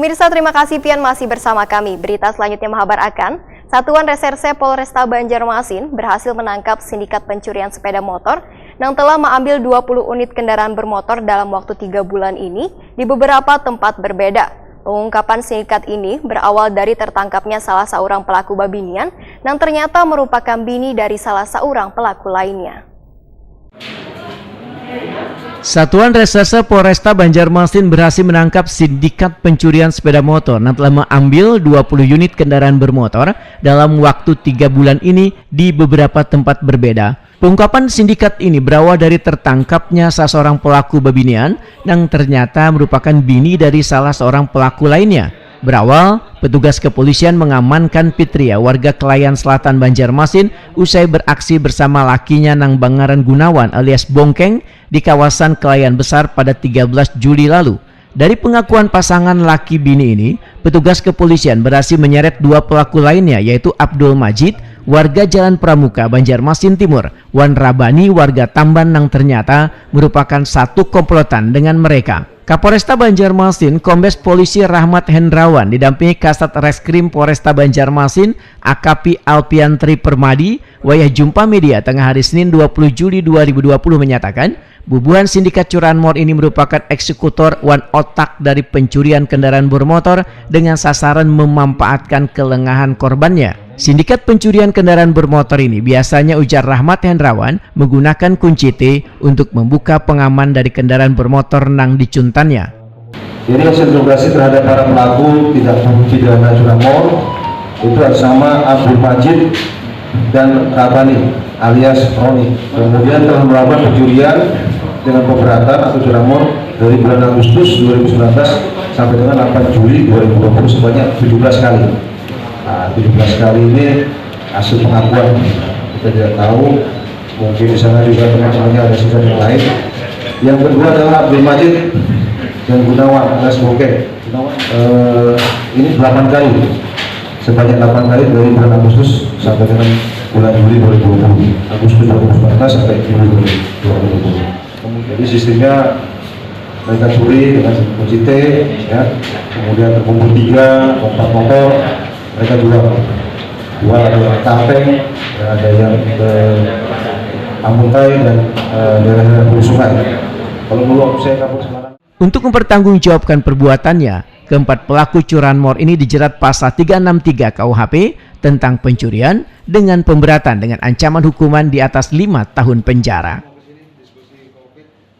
Pemirsa, terima kasih Pian masih bersama kami. Berita selanjutnya mengabarkan, Satuan Reserse Polresta Banjarmasin berhasil menangkap sindikat pencurian sepeda motor yang telah mengambil 20 unit kendaraan bermotor dalam waktu 3 bulan ini di beberapa tempat berbeda. Pengungkapan sindikat ini berawal dari tertangkapnya salah seorang pelaku babinian yang ternyata merupakan bini dari salah seorang pelaku lainnya. Satuan Reserse Polresta Banjarmasin berhasil menangkap sindikat pencurian sepeda motor yang telah mengambil 20 unit kendaraan bermotor dalam waktu 3 bulan ini di beberapa tempat berbeda. Pengungkapan sindikat ini berawal dari tertangkapnya salah seorang pelaku babinian yang ternyata merupakan bini dari salah seorang pelaku lainnya. Berawal, petugas kepolisian mengamankan Pitria, warga Kelayan Selatan Banjarmasin, usai beraksi bersama lakinya Nang Bangaran Gunawan alias Bongkeng di kawasan Kelayan Besar pada 13 Juli lalu. Dari pengakuan pasangan laki bini ini, petugas kepolisian berhasil menyeret 2 pelaku lainnya, yaitu Abdul Majid, warga Jalan Pramuka, Banjarmasin Timur, Wan Rabani, warga Tamban yang ternyata merupakan satu komplotan dengan mereka. Kapolresta Banjarmasin, Kombes Polisi Rahmat Hendrawan didampingi Kasat Reskrim Polresta Banjarmasin, AKP Alpiantri Permadi, wayah jumpa media tengah hari Senin 20 Juli 2020 menyatakan, bubuhan sindikat curanmor ini merupakan eksekutor wan otak dari pencurian kendaraan bermotor dengan sasaran memanfaatkan kelengahan korbannya. Sindikat pencurian kendaraan bermotor ini biasanya, ujar Rahmat Hendrawan, menggunakan kunci T untuk membuka pengaman dari kendaraan bermotor nang dicuntannya. Jadi hasil interogasi terhadap para pelaku tidak pidana curanmor itu sama Abdul Majid dan Rabani alias Roni. Kemudian telah melakukan pencurian dengan pemberatan atau curanmor dari bulan Agustus 2019 sampai dengan 8 Juli 2020 sebanyak 17 kali. Nah, 17 kali ini hasil pengakuan, kita tidak tahu, mungkin di sana juga teman-temannya ada sisa yang lain. Yang kedua adalah Abdul Majid dan Gunawan alias Bongkeng. Ini 8 kali, sebanyak 8 kali dari bulan Agustus sampai dengan bulan Juli 2020, Agustus 2019 sampai Juli 2020. Jadi sistemnya mereka curi dengan kunci T, ya, kemudian terkumpul 3, 4 motor. Mereka jual ada yang Tapeng, ada yang ke Amuntai dan daerah Perusungan. Kalau dulu saya kabur Semarang. Untuk mempertanggungjawabkan perbuatannya, keempat pelaku curanmor ini dijerat pasal 363 KUHP tentang pencurian dengan pemberatan dengan ancaman hukuman di atas 5 tahun penjara.